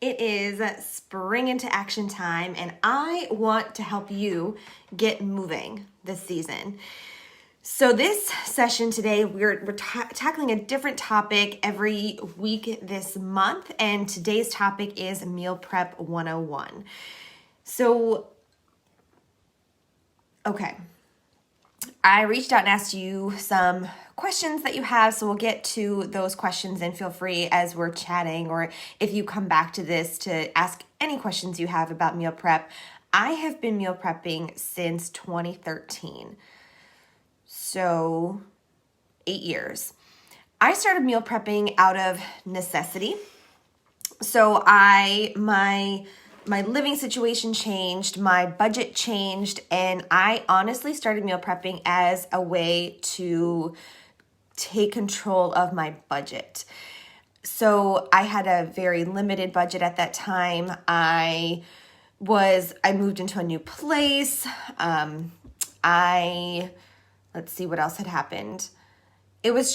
It is spring into action time, and I want to help you get moving this season. So this session today, we're tackling a different topic every week this month, and today's topic is Meal Prep 101. So, okay. I reached out and asked you some questions that you have, so we'll get to those questions, and feel free as we're chatting, or if you come back to this, to ask any questions you have about meal prep. I have been meal prepping since 2013, so 8 years. I started meal prepping out of necessity. So my living situation changed, my budget changed, and I honestly started meal prepping as a way to take control of my budget. So I had a very limited budget at that time. I moved into a new place. Let's see what else had happened. It was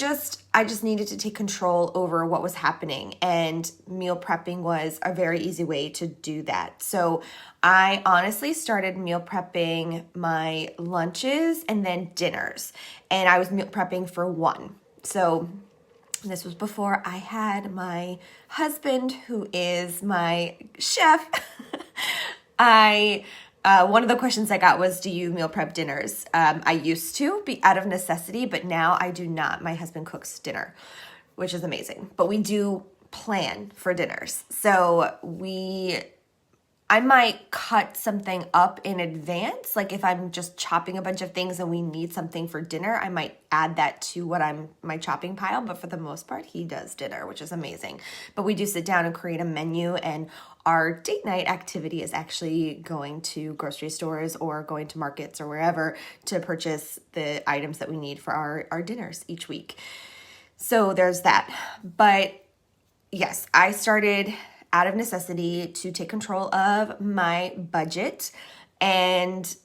I just needed to take control over what was happening, and meal prepping was a very easy way to do that. So I honestly started meal prepping my lunches and then dinners, and I was meal prepping for one. So this was before I had my husband, who is my chef. One of the questions I got was, do you meal prep dinners? I used to be out of necessity, but now I do not. My husband cooks dinner, which is amazing. But we do plan for dinners. So I might cut something up in advance. Like if I'm just chopping a bunch of things and we need something for dinner, I might add that to my chopping pile. But for the most part, he does dinner, which is amazing. But we do sit down and create a menu, and our date night activity is actually going to grocery stores or going to markets or wherever to purchase the items that we need for our dinners each week. So there's that. But yes, I started out of necessity to take control of my budget, and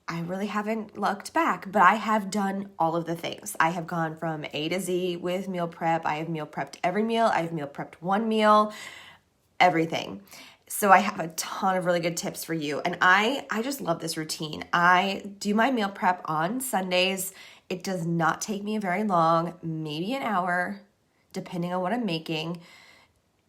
I really haven't looked back, but I have done all of the things. I have gone from A to Z with meal prep. I have meal prepped every meal. I have meal prepped one meal, everything. So I have a ton of really good tips for you. And I just love this routine. I do my meal prep on Sundays. It does not take me very long, maybe an hour, depending on what I'm making.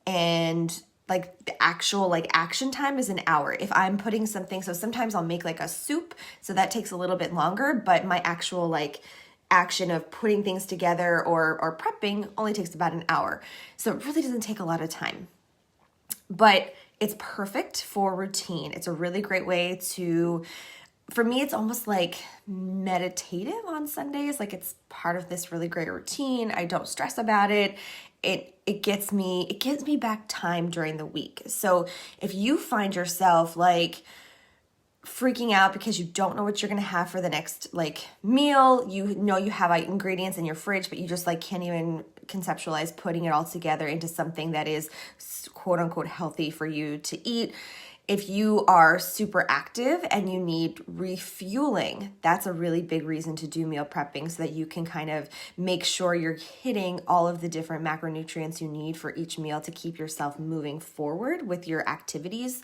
And the actual action time is an hour. If I'm putting something, so sometimes I'll make a soup, so that takes a little bit longer, but my actual action of putting things together or prepping only takes about an hour. So it really doesn't take a lot of time. But it's perfect for routine. It's a really great way for me, it's almost meditative on Sundays. It's part of this really great routine. I don't stress about it. It gives me back time during the week. So if you find yourself freaking out because you don't know what you're going to have for the next meal, you have ingredients in your fridge, but you just can't even conceptualize putting it all together into something that is quote unquote healthy for you to eat. If you are super active and you need refueling, that's a really big reason to do meal prepping, so that you can kind of make sure you're hitting all of the different macronutrients you need for each meal to keep yourself moving forward with your activities.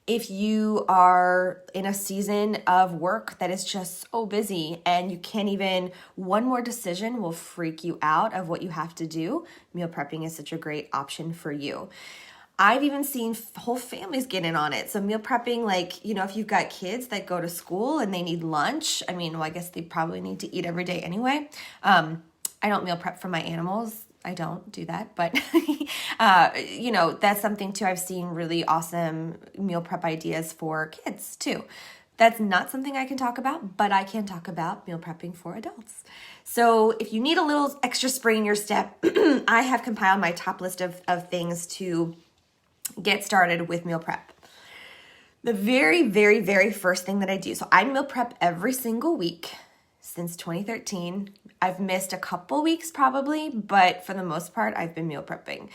If you are in a season of work that is just so busy and you can't even, one more decision will freak you out of what you have to do, meal prepping is such a great option for you. I've even seen whole families get in on it. So meal prepping, if you've got kids that go to school and they need lunch, I guess they probably need to eat every day anyway. I don't meal prep for my animals. I don't do that, but that's something too. I've seen really awesome meal prep ideas for kids too. That's not something I can talk about, but I can talk about meal prepping for adults. So if you need a little extra spring in your step, I have compiled my top list of things to get started with meal prep. The very, very, very first thing that I do, so I meal prep every single week since 2013. I've missed a couple weeks probably, but for the most part, I've been meal prepping.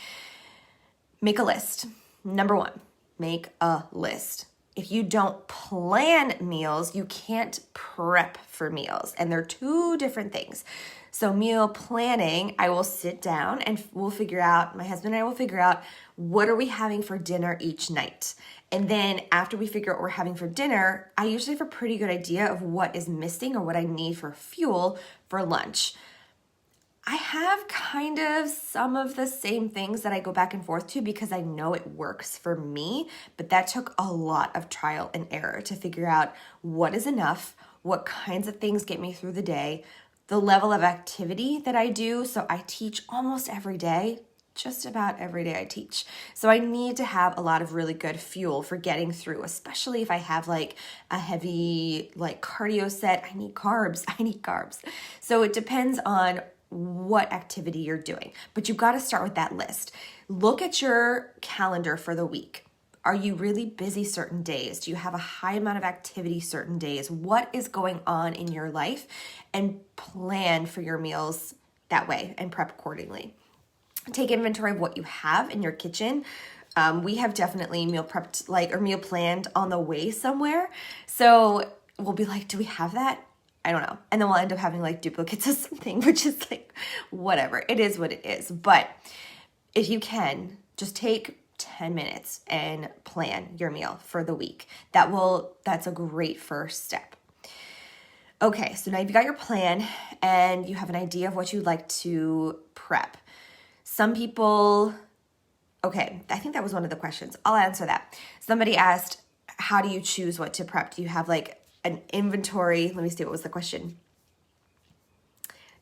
Make a list. Number one, make a list. if you don't plan meals, you can't prep for meals. And they're two different things. So meal planning, I will sit down and we'll figure out, my husband and I will figure out, what are we having for dinner each night? And then after we figure out what we're having for dinner, I usually have a pretty good idea of what is missing or what I need for fuel for lunch. I have kind of some of the same things that I go back and forth to because I know it works for me, but that took a lot of trial and error to figure out what is enough, what kinds of things get me through the day, the level of activity that I do. So I teach almost every day, just about every day I teach. So I need to have a lot of really good fuel for getting through, especially if I have like a heavy like cardio set. I need carbs. So it depends on what activity you're doing, but you've got to start with that list. Look at your calendar for the week. Are you really busy certain days? Do you have a high amount of activity certain days? What is going on in your life? And plan for your meals that way and prep accordingly. Take inventory of what you have in your kitchen. We have definitely meal prepped or meal planned on the way somewhere. So we'll be like, do we have that? I don't know. And then we'll end up having like duplicates of something, which is like, whatever. It is what it is. But if you can, just take 10 minutes and plan your meal for the week. That's a great first step. Okay, so now you've got your plan and you have an idea of what you'd like to prep. Some people, okay, I think that was one of the questions. I'll answer that. Somebody asked, how do you choose what to prep? Do you have like an inventory? Let me see, what was the question?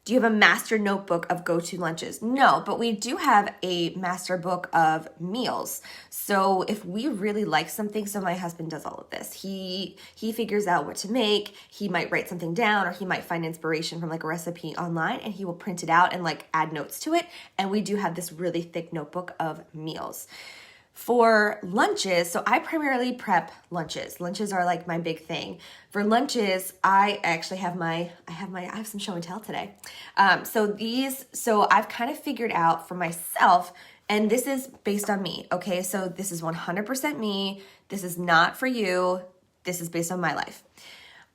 Do you have a master notebook of go-to lunches? No, but we do have a master book of meals. So if we really like something, so my husband does all of this. He figures out what to make. He might write something down, or he might find inspiration from like a recipe online and he will print it out and like add notes to it. And we do have this really thick notebook of meals. For lunches, so I primarily prep lunches. Lunches are like my big thing. For lunches, I actually have I have some show and tell today. So I've kind of figured out for myself, and this is based on me, okay? So this is 100% me. This is not for you. This is based on my life.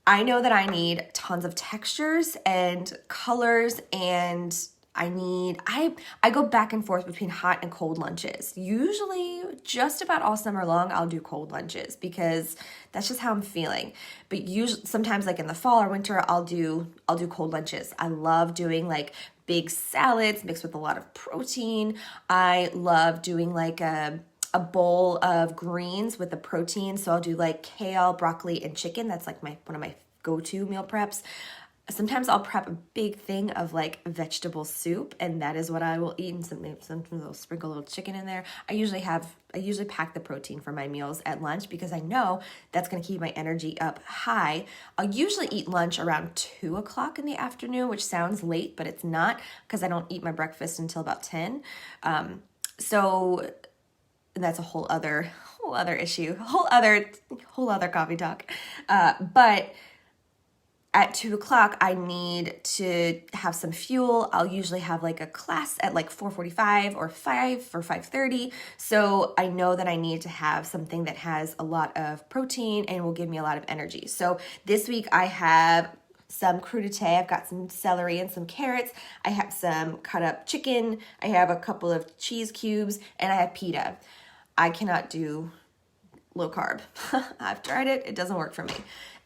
I know that I need tons of textures and colors, and I go back and forth between hot and cold lunches. Usually just about all summer long, I'll do cold lunches because that's just how I'm feeling. But usually sometimes like in the fall or winter, I'll do cold lunches. I love doing like big salads mixed with a lot of protein. I love doing like a bowl of greens with the protein. So I'll do like kale, broccoli, and chicken. That's like one of my go-to meal preps. Sometimes I'll prep a big thing of like vegetable soup, and that is what I will eat. And sometimes I'll sprinkle a little chicken in there. I usually pack the protein for my meals at lunch because I know that's going to keep my energy up high. I'll usually eat lunch around 2 o'clock in the afternoon, which sounds late, but it's not because I don't eat my breakfast until about 10. So that's a whole other issue, whole other coffee talk. But at 2 o'clock, I need to have some fuel. I'll usually have like a class at like 4:45 or 5 or 5:30. So I know that I need to have something that has a lot of protein and will give me a lot of energy. So this week I have some crudité. I've got some celery and some carrots. I have some cut up chicken. I have a couple of cheese cubes, and I have pita. I cannot do low carb. I've tried it. It doesn't work for me.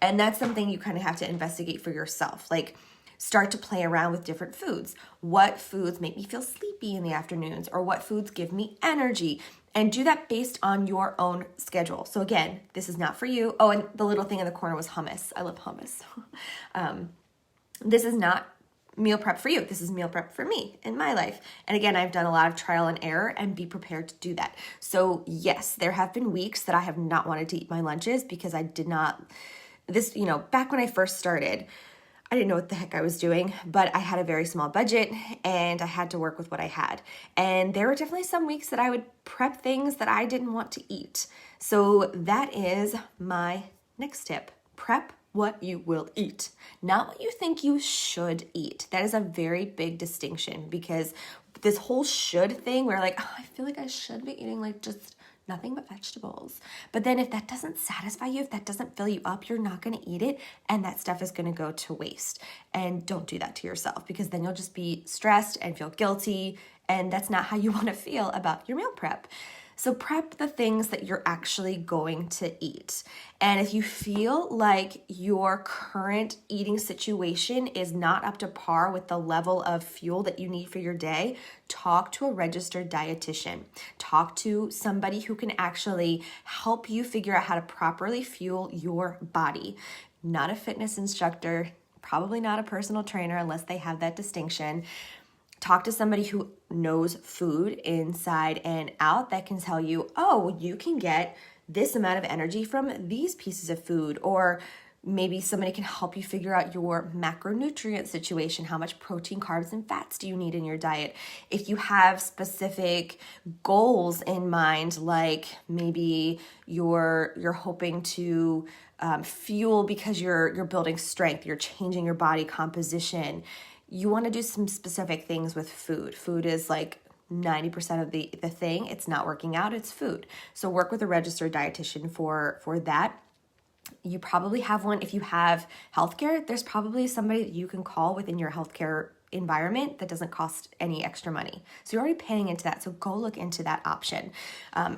And that's something you kind of have to investigate for yourself. Like start to play around with different foods. What foods make me feel sleepy in the afternoons, or what foods give me energy? And do that based on your own schedule. So again, this is not for you. Oh, and the little thing in the corner was hummus. I love hummus. This is not meal prep for you. This is meal prep for me in my life. And again, I've done a lot of trial and error, and be prepared to do that. So yes, there have been weeks that I have not wanted to eat my lunches because I did not, back when I first started, I didn't know what the heck I was doing, but I had a very small budget and I had to work with what I had. And there were definitely some weeks that I would prep things that I didn't want to eat. So that is my next tip. Prep what you will eat, not what you think you should eat. That is a very big distinction, because this whole should thing, we're like, oh, I feel like I should be eating like just nothing but vegetables. But then if that doesn't satisfy you, if that doesn't fill you up, you're not going to eat it, and that stuff is going to go to waste. And don't do that to yourself, because then you'll just be stressed and feel guilty, and that's not how you want to feel about your meal prep. So prep the things that you're actually going to eat. And if you feel like your current eating situation is not up to par with the level of fuel that you need for your day, talk to a registered dietitian. Talk to somebody who can actually help you figure out how to properly fuel your body. Not a fitness instructor, probably not a personal trainer unless they have that distinction. Talk to somebody who knows food inside and out that can tell you, oh, you can get this amount of energy from these pieces of food. Or maybe somebody can help you figure out your macronutrient situation. How much protein, carbs, and fats do you need in your diet? If you have specific goals in mind, like maybe you're hoping to fuel because you're building strength, you're changing your body composition, you want to do some specific things with food. Food is like 90% of the thing. It's not working out, it's food. So work with a registered dietitian for that. You probably have one. If you have healthcare, there's probably somebody that you can call within your healthcare environment that doesn't cost any extra money. So you're already paying into that. So go look into that option.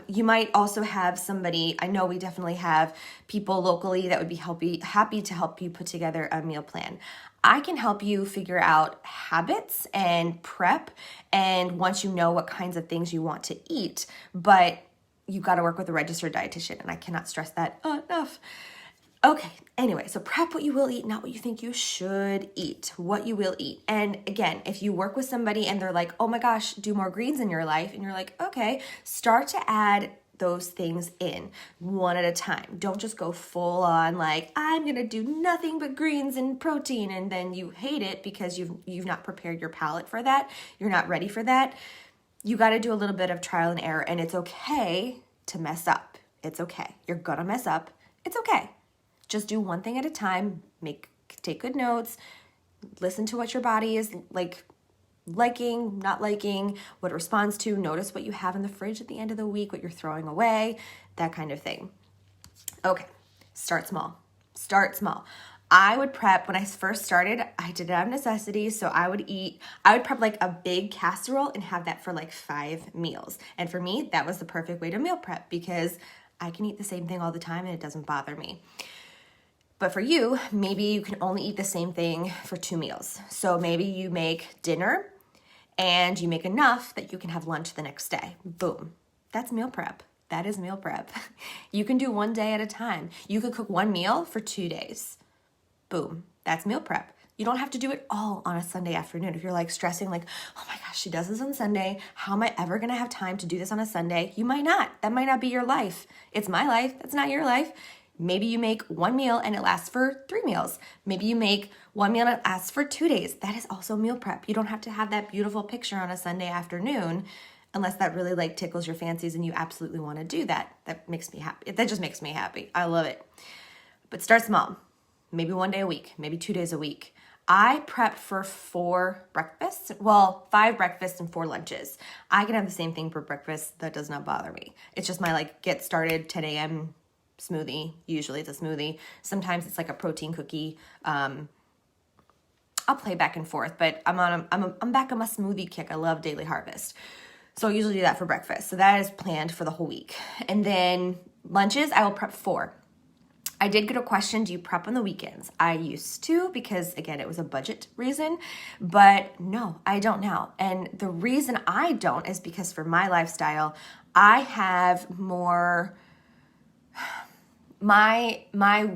You might also have somebody, I know we definitely have people locally that would be happy to help you put together a meal plan. I can help you figure out habits and prep, and once you know what kinds of things you want to eat, but you got to work with a registered dietitian, and I cannot stress that enough. Okay, anyway, so prep what you will eat, not what you think you should eat, what you will eat. And again, if you work with somebody and they're like, oh my gosh, do more greens in your life, and you're like, okay, start to add those things in one at a time. Don't just go full on like, I'm gonna do nothing but greens and protein, and then you hate it because you've not prepared your palate for that. You're not ready for that. You got to do a little bit of trial and error, and it's okay to mess up. It's okay. You're gonna mess up. It's okay. Just do one thing at a time. Take good notes. Listen to what your body is liking, not liking, what it responds to. Notice what you have in the fridge at the end of the week, what you're throwing away, that kind of thing. Okay, start small. Start small. I would prep, when I first started, I did it out of necessity. So I would prep like a big casserole and have that for like 5 meals. And for me, that was the perfect way to meal prep, because I can eat the same thing all the time and it doesn't bother me. But for you, maybe you can only eat the same thing for 2 meals. So maybe you make dinner and you make enough that you can have lunch the next day. Boom. That's meal prep. That is meal prep. You can do one day at a time. You could cook 1 meal for 2 days. Boom. That's meal prep. You don't have to do it all on a Sunday afternoon. If you're like stressing like, oh my gosh, she does this on Sunday. How am I ever going to have time to do this on a Sunday? You might not. That might not be your life. It's my life. That's not your life. Maybe you make 1 meal and it lasts for 3 meals. Maybe you make 1 meal and it lasts for 2 days. That is also meal prep. You don't have to have that beautiful picture on a Sunday afternoon unless that really like tickles your fancies and you absolutely want to do that. That makes me happy. That just makes me happy. I love it. But start small. Maybe 1 day a week, maybe 2 days a week. I prep for 4 breakfasts. Well, 5 breakfasts and 4 lunches. I can have the same thing for breakfast. That does not bother me. It's just my like get started 10 a.m. smoothie. Usually it's a smoothie. Sometimes it's like a protein cookie. I'll play back and forth, but I'm back on my smoothie kick. I love Daily Harvest. So I usually do that for breakfast. So that is planned for the whole week. And then lunches, I will prep 4. I did get a question, do you prep on the weekends? I used to, because again, it was a budget reason, but no, I don't now. And the reason I don't is because for my lifestyle, I have more, my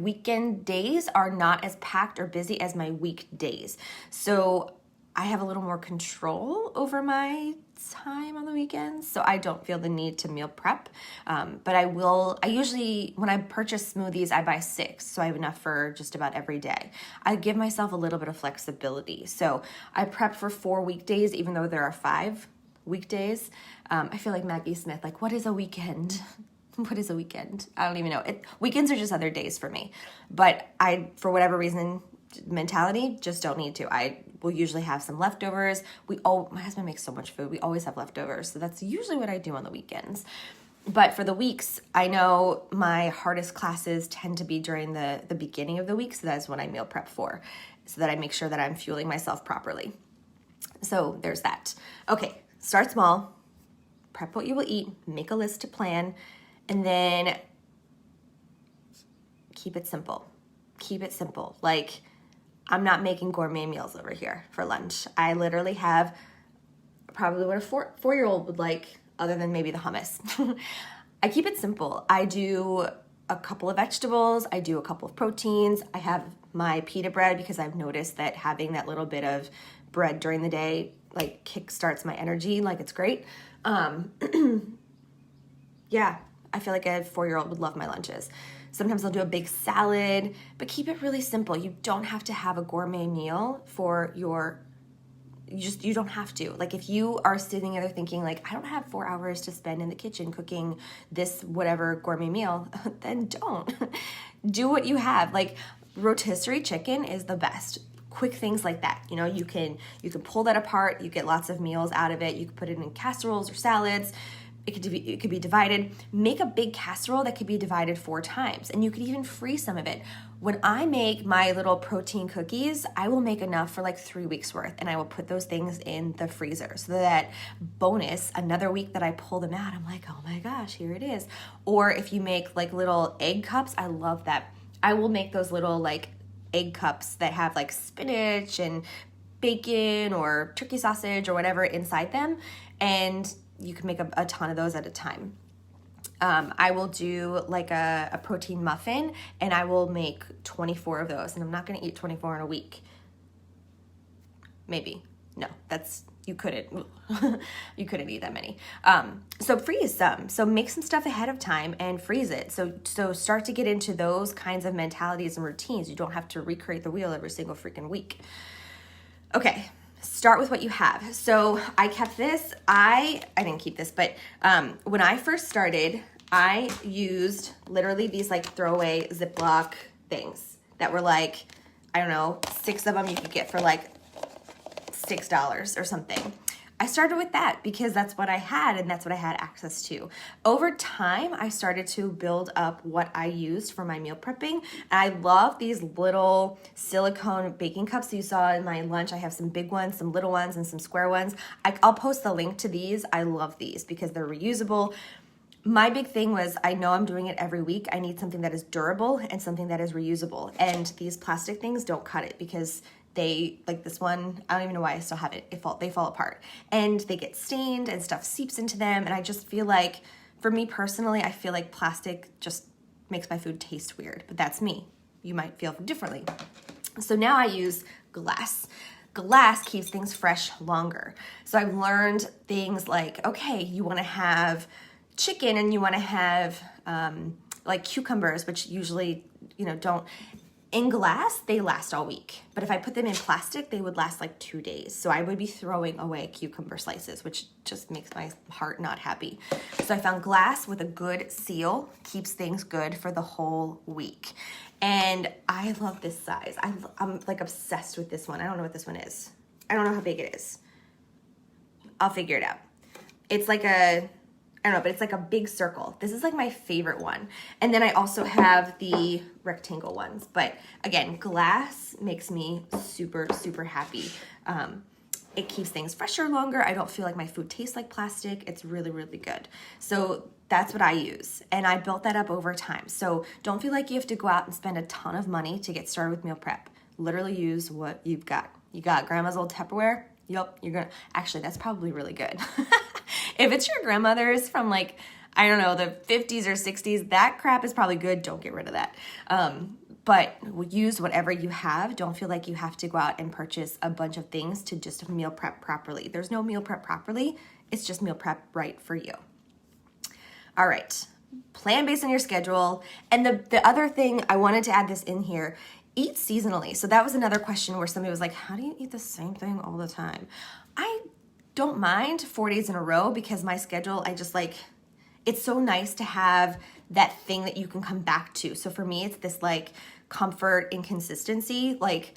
weekend days are not as packed or busy as my weekdays. So I have a little more control over my time on the weekends, so I don't feel the need to meal prep. But I usually, when I purchase smoothies, I buy 6, so I have enough for just about every day. I give myself a little bit of flexibility. So I prep for 4 weekdays, even though there are 5 weekdays. I feel like Maggie Smith, like, what is a weekend? What is a weekend? I don't even know. Weekends are just other days for me. But I, for whatever reason, mentality, just don't need to. I will usually have some leftovers. My husband makes so much food. We always have leftovers. So that's usually what I do on the weekends. But for the weeks, I know my hardest classes tend to be during the beginning of the week. So that's when I meal prep for, so that I make sure that I'm fueling myself properly. So there's that. Okay, start small, prep what you will eat, make a list to plan, and then keep it simple. Keep it simple. Like, I'm not making gourmet meals over here for lunch. I literally have probably what a four-year-old would like, other than maybe the hummus. I keep it simple. I do a couple of vegetables. I do a couple of proteins. I have my pita bread because I've noticed that having that little bit of bread during the day like kickstarts my energy. Like, it's great. Yeah, I feel like a 4-year-old would love my lunches. Sometimes I'll do a big salad, but keep it really simple. You don't have to have a gourmet meal for your, you don't have to. Like, if you are sitting there thinking like, I don't have 4 hours to spend in the kitchen cooking this whatever gourmet meal, then don't. Do what you have. Like, rotisserie chicken is the best. Quick things like that. You know, you can pull that apart. You get lots of meals out of it. You can put it in casseroles or salads. It could be divided. Make a big casserole that could be divided 4 times, and you could even freeze some of it. When I make my little protein cookies, I will make enough for like 3 weeks worth, and I will put those things in the freezer so that bonus, another week that I pull them out, I'm like, oh my gosh, here it is. Or if you make like little egg cups, I love that. I will make those little like egg cups that have like spinach and bacon or turkey sausage or whatever inside them, and you can make a ton of those at a time. I will do like a protein muffin, and I will make 24 of those, and I'm not going to eat 24 in a week. Maybe. No, you couldn't eat that many. So freeze some. So make some stuff ahead of time and freeze it. So start to get into those kinds of mentalities and routines. You don't have to recreate the wheel every single freaking week. Okay. Start with what you have. So I kept this. I didn't keep this, but when I first started, I used literally these like throwaway Ziploc things that were like, I don't know, 6 of them you could get for like $6 or something. I started with that because that's what I had and that's what I had access to. Over time, I started to build up what I used for my meal prepping. And I love these little silicone baking cups that you saw in my lunch. I have some big ones, some little ones, and some square ones. I'll post the link to these. I love these because they're reusable. My big thing was, I know I'm doing it every week. I need something that is durable and something that is reusable. And these plastic things don't cut it because they, like this one, I don't even know why I still have it. They fall apart and they get stained and stuff seeps into them. And I just feel like, for me personally, I feel like plastic just makes my food taste weird, but that's me. You might feel differently. So now I use glass. Glass keeps things fresh longer. So I've learned things like, okay, you want to have chicken and you want to have like cucumbers, which usually, don't. In glass, they last all week. But if I put them in plastic, they would last like 2 days. So I would be throwing away cucumber slices, which just makes my heart not happy. So I found glass with a good seal, keeps things good for the whole week. And I love this size. I'm like obsessed with this one. I don't know what this one is. I don't know how big it is. I'll figure it out. It's like I don't know, but it's like a big circle. This is like my favorite one. And then I also have the rectangle ones. But again, glass makes me super, super happy. It keeps things fresher longer. I don't feel like my food tastes like plastic. It's really, really good. So that's what I use. And I built that up over time. So don't feel like you have to go out and spend a ton of money to get started with meal prep. Literally use what you've got. You got grandma's old Tupperware? Yep, actually, that's probably really good. If it's your grandmother's from like, I don't know, the 50s or 60s, that crap is probably good. Don't get rid of that. But use whatever you have. Don't feel like you have to go out and purchase a bunch of things to just meal prep properly. There's no meal prep properly. It's just meal prep right for you. All right, plan based on your schedule. And the other thing, I wanted to add this in here, eat seasonally. So that was another question where somebody was like, how do you eat the same thing all the time? I don't mind 4 days in a row because my schedule, I just like, it's so nice to have that thing that you can come back to. So for me, it's this like comfort and consistency. Like,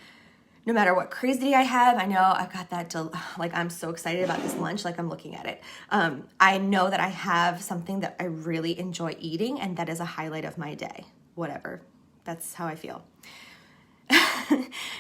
no matter what crazy day I have, I know I've got that, like, I'm so excited about this lunch, like I'm looking at it. I know that I have something that I really enjoy eating, and that is a highlight of my day, whatever. That's how I feel.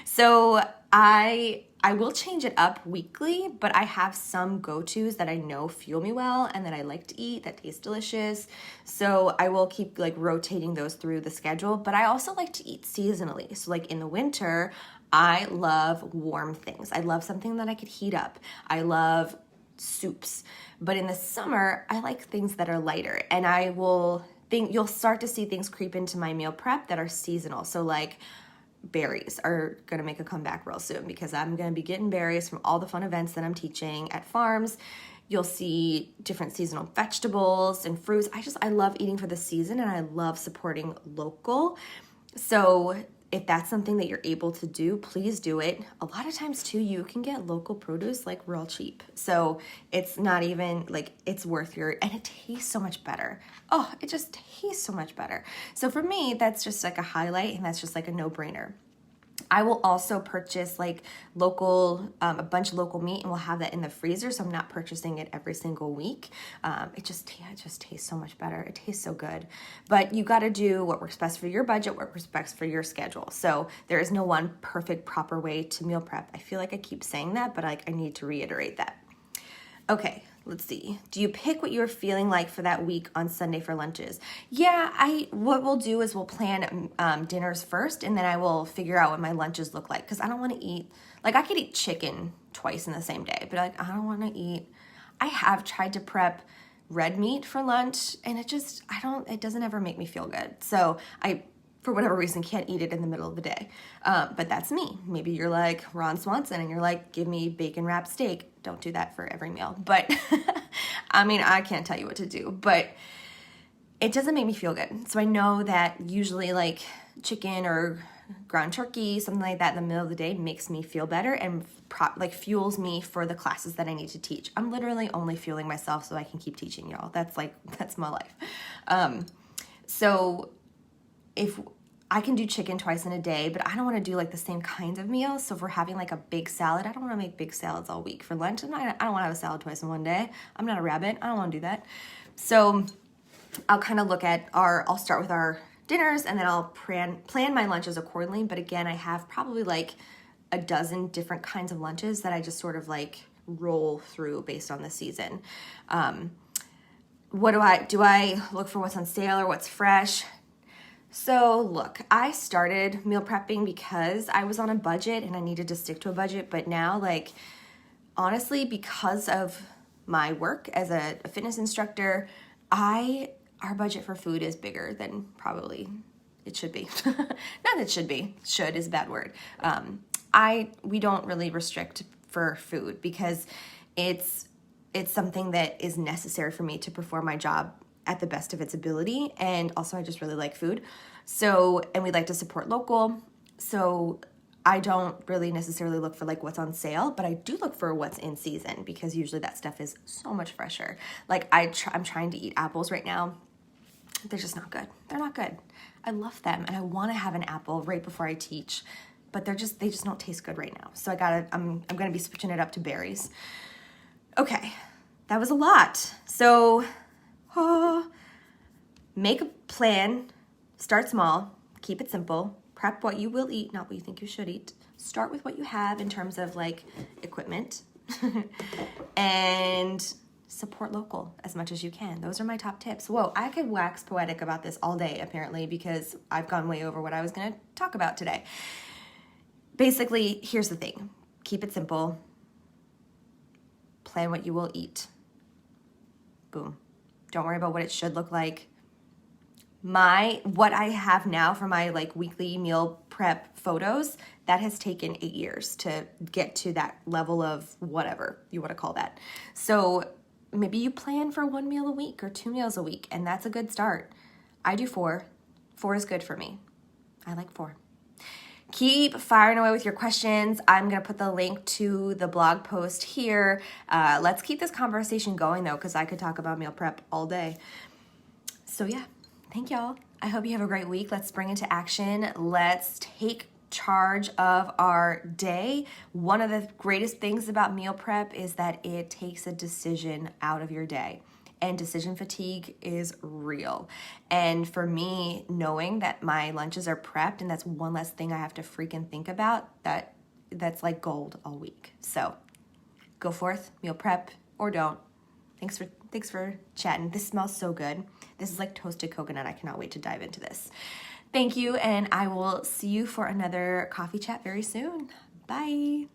So I will change it up weekly, but I have some go-tos that I know fuel me well and that I like to eat that taste delicious. So I will keep like rotating those through the schedule, but I also like to eat seasonally. So like in the winter, I love warm things. I love something that I could heat up. I love soups. But in the summer, I like things that are lighter, and you'll start to see things creep into my meal prep that are seasonal. So like berries are going to make a comeback real soon because I'm going to be getting berries from all the fun events that I'm teaching at farms. You'll see different seasonal vegetables and fruits. I love eating for the season, and I love supporting local. So if that's something that you're able to do, please do it. A lot of times too, you can get local produce like real cheap. So it's not even like, it's worth and it tastes so much better. Oh, it just tastes so much better. So for me, that's just like a highlight, and that's just like a no-brainer. I will also purchase like a bunch of local meat, and we'll have that in the freezer. So I'm not purchasing it every single week. It just tastes so much better. It tastes so good, but you got to do what works best for your budget, what works best for your schedule. So there is no one perfect, proper way to meal prep. I feel like I keep saying that, but I need to reiterate that. Okay, let's see. Do you pick what you're feeling like for that week on Sunday for lunches? Yeah, what we'll do is we'll plan dinners first, and then I will figure out what my lunches look like, because I don't want to eat, like I could eat chicken twice in the same day, but like I don't want to eat. I have tried to prep red meat for lunch, and it doesn't ever make me feel good. So for whatever reason, can't eat it in the middle of the day. But that's me. Maybe you're like Ron Swanson and you're like, give me bacon wrapped steak. Don't do that for every meal. But I mean, I can't tell you what to do, but it doesn't make me feel good. So I know that usually like chicken or ground turkey, something like that in the middle of the day makes me feel better and fuels me for the classes that I need to teach. I'm literally only fueling myself so I can keep teaching y'all. That's my life. So if I can do chicken twice in a day, but I don't want to do like the same kinds of meals. So if we're having like a big salad, I don't want to make big salads all week for lunch. I don't want to have a salad twice in one day. I'm not a rabbit. I don't want to do that. So I'll kind of I'll start with our dinners, and then I'll plan my lunches accordingly. But again, I have probably like a dozen different kinds of lunches that I just sort of like roll through based on the season. Do I look for what's on sale or what's fresh? So look, I started meal prepping because I was on a budget and I needed to stick to a budget. But now, like, honestly, because of my work as a fitness instructor, our budget for food is bigger than probably it should be. Not that it should be. Should is a bad word. We don't really restrict for food because it's something that is necessary for me to perform my job at the best of its ability. And also I just really like food. So, and we like to support local. So I don't really necessarily look for like what's on sale, but I do look for what's in season because usually that stuff is so much fresher. Like I'm trying to eat apples right now. They're just not good. They're not good. I love them and I want to have an apple right before I teach, but they just don't taste good right now. So I'm going to be switching it up to berries. Okay. That was a lot. So, make a plan, start small, keep it simple, prep what you will eat, not what you think you should eat. Start with what you have in terms of like equipment and support local as much as you can. Those are my top tips. Whoa, I could wax poetic about this all day apparently because I've gone way over what I was going to talk about today. Basically, here's the thing. Keep it simple. Plan what you will eat. Boom. Don't worry about what it should look like. What I have now for my like weekly meal prep photos, that has taken 8 years to get to that level of whatever you want to call that. So maybe you plan for 1 meal a week or 2 meals a week, and that's a good start. I do 4. 4 is good for me. I like 4. Keep firing away with your questions. I'm going to put the link to the blog post here. Let's keep this conversation going, though, because I could talk about meal prep all day. So, yeah, thank y'all. I hope you have a great week. Let's spring into action. Let's take charge of our day. One of the greatest things about meal prep is that it takes a decision out of your day. And decision fatigue is real. And for me, knowing that my lunches are prepped and that's one less thing I have to freaking think about, that's like gold all week. So go forth, meal prep or don't. Thanks for chatting. This smells so good. This is like toasted coconut. I cannot wait to dive into this. Thank you, and I will see you for another coffee chat very soon. Bye.